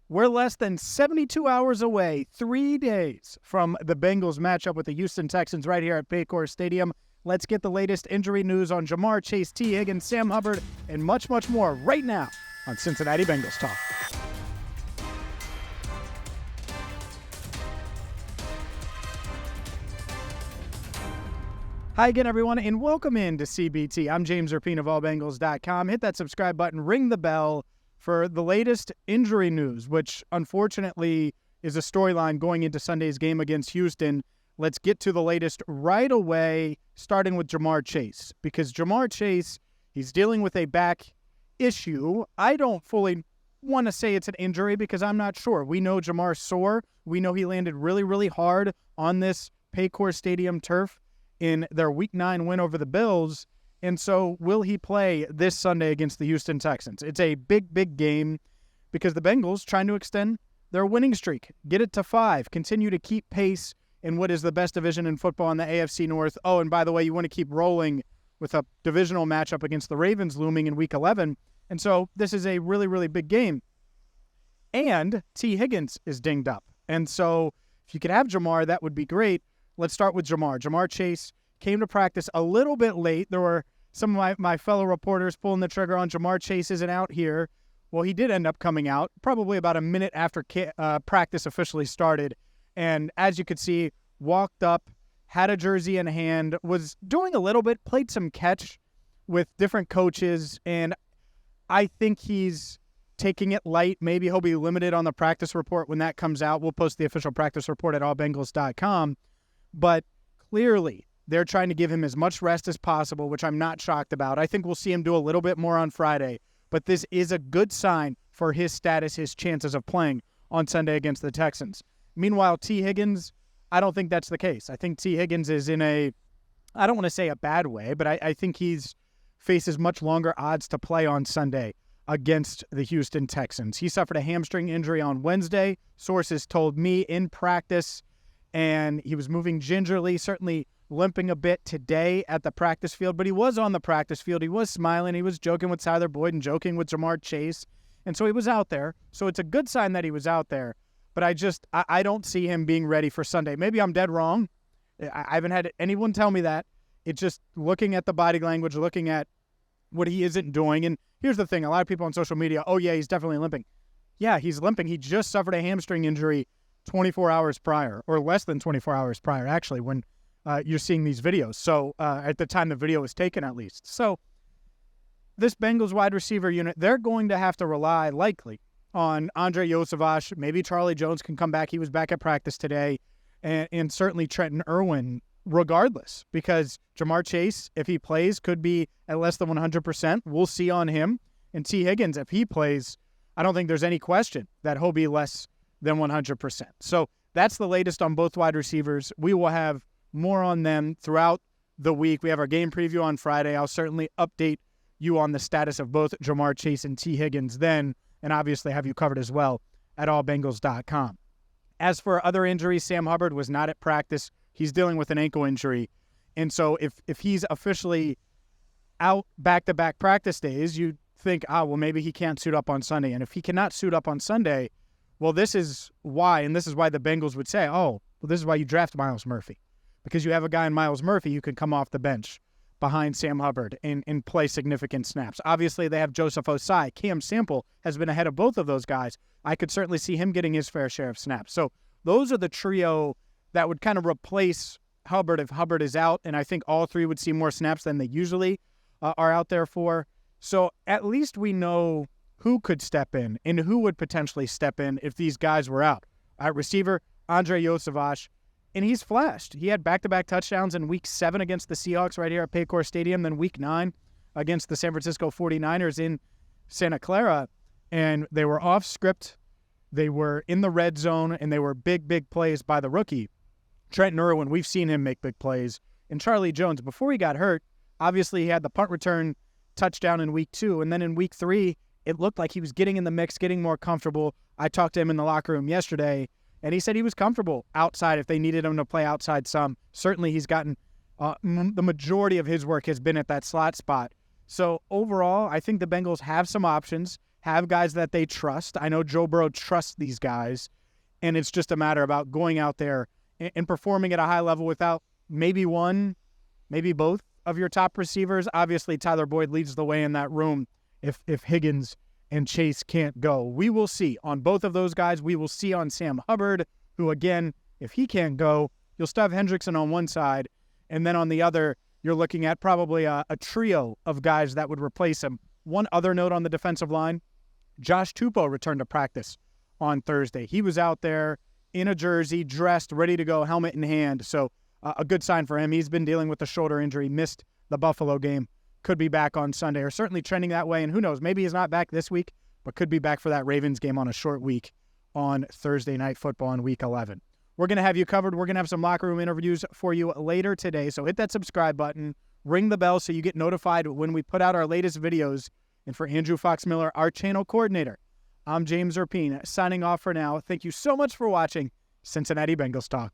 We're less than 72 hours away, 3 days from the Bengals matchup with the Houston Texans right here at Paycor Stadium. Let's get the latest injury news on JaMarr Chase, Tee Higgins, Sam Hubbard, and much, much more right now on Cincinnati Bengals Talk. Hi again, everyone, and welcome in to CBT. I'm James Rapien of allbengals.com. Hit that subscribe button, ring the bell for the latest injury news, which unfortunately is a storyline going into Sunday's game against Houston. Let's get to the latest right away, starting with JaMarr Chase, because JaMarr Chase, he's dealing with a back issue. I don't fully want to say it's an injury because I'm not sure. We know JaMarr's sore. We know he landed really, really hard on this Paycor Stadium turf in their Week 9 win over the Bills. And so will he play this Sunday against the Houston Texans? It's a big, big game because the Bengals trying to extend their winning streak, get it to 5, continue to keep pace in what is the best division in football in the AFC North. Oh, and by the way, you want to keep rolling with a divisional matchup against the Ravens looming in Week 11. And so this is a really, really big game. And Tee Higgins is dinged up. And so if you could have JaMarr, that would be great. Let's start with JaMarr. JaMarr Chase came to practice a little bit late. There were some of my fellow reporters pulling the trigger on JaMarr Chase isn't out here. Well, he did end up coming out probably about a minute after practice officially started. And as you could see, walked up, had a jersey in hand, was doing a little bit, played some catch with different coaches. And I think he's taking it light. Maybe he'll be limited on the practice report when that comes out. We'll post the official practice report at allbengals.com. But clearly, they're trying to give him as much rest as possible, which I'm not shocked about. I think we'll see him do a little bit more on Friday, but this is a good sign for his status, his chances of playing on Sunday against the Texans. Meanwhile, Tee Higgins, I don't think that's the case. I think Tee Higgins is in I don't want to say a bad way, but I think he's faces much longer odds to play on Sunday against the Houston Texans. He suffered a hamstring injury on Wednesday, sources told me, in practice, and he was moving gingerly, certainly limping a bit today at the practice field, but he was on the practice field. He was smiling. He was joking with Tyler Boyd and joking with JaMarr Chase, and so he was out there. So it's a good sign that he was out there, but I don't see him being ready for Sunday. Maybe I'm dead wrong. I haven't had anyone tell me that. It's just looking at the body language, looking at what he isn't doing. And here's the thing. A lot of people on social media, oh, yeah, he's definitely limping. Yeah, he's limping. He just suffered a hamstring injury 24 hours prior, or less than 24 hours prior, actually, when you're seeing these videos. So at the time the video was taken, at least. So this Bengals wide receiver unit, they're going to have to rely likely on Yavash. Maybe Charlie Jones can come back. He was back at practice today. And certainly Trenton Irwin, regardless, because JaMarr Chase, if he plays, could be at less than 100%. We'll see on him. And Tee Higgins, if he plays, I don't think there's any question that he'll be less than 100%. So that's the latest on both wide receivers. We will have more on them throughout the week. We have our game preview on Friday. I'll certainly update you on the status of both JaMarr Chase and Tee Higgins then, and obviously have you covered as well at allbengals.com. As for other injuries, Sam Hubbard was not at practice. He's dealing with an ankle injury. And so if he's officially out back-to-back practice days, you'd think, well, maybe he can't suit up on Sunday. And if he cannot suit up on Sunday, well, this is why, and this is why the Bengals would say, well, this is why you draft Myles Murphy. Because you have a guy in Myles Murphy who can come off the bench behind Sam Hubbard and play significant snaps. Obviously, they have Joseph Osai. Cam Sample has been ahead of both of those guys. I could certainly see him getting his fair share of snaps. So those are the trio that would kind of replace Hubbard if Hubbard is out, and I think all three would see more snaps than they usually are out there for. So at least we know who could step in and who would potentially step in if these guys were out. At receiver, Yavash. And he's flashed. He had back-to-back touchdowns in Week 7 against the Seahawks right here at Paycor Stadium, then Week 9 against the San Francisco 49ers in Santa Clara. And they were off script. They were in the red zone, and they were big, big plays by the rookie. Trenton Irwin, we've seen him make big plays. And Charlie Jones, before he got hurt, obviously he had the punt return touchdown in Week 2. And then in Week 3, it looked like he was getting in the mix, getting more comfortable. I talked to him in the locker room yesterday, and he said he was comfortable outside if they needed him to play outside some. Certainly he's gotten the majority of his work has been at that slot spot. So overall, I think the Bengals have some options, have guys that they trust. I know Joe Burrow trusts these guys, and it's just a matter about going out there and performing at a high level without maybe one, maybe both of your top receivers. Obviously, Tyler Boyd leads the way in that room if Higgins and Chase can't go. We will see on both of those guys. We will see on Sam Hubbard, who, again, if he can't go, you'll still have Hendrickson on one side, and then on the other, you're looking at probably a trio of guys that would replace him. One other note on the defensive line, Josh Tupou returned to practice on Thursday. He was out there in a jersey, dressed, ready to go, helmet in hand. So a good sign for him. He's been dealing with a shoulder injury, missed the Buffalo game, could be back on Sunday, or certainly trending that way. And who knows, maybe he's not back this week, but could be back for that Ravens game on a short week on Thursday Night Football in Week 11. We're going to have you covered. We're going to have some locker room interviews for you later today. So hit that subscribe button, ring the bell so you get notified when we put out our latest videos. And for Andrew Fox-Miller, our channel coordinator, I'm James Erpine, signing off for now. Thank you so much for watching Cincinnati Bengals Talk.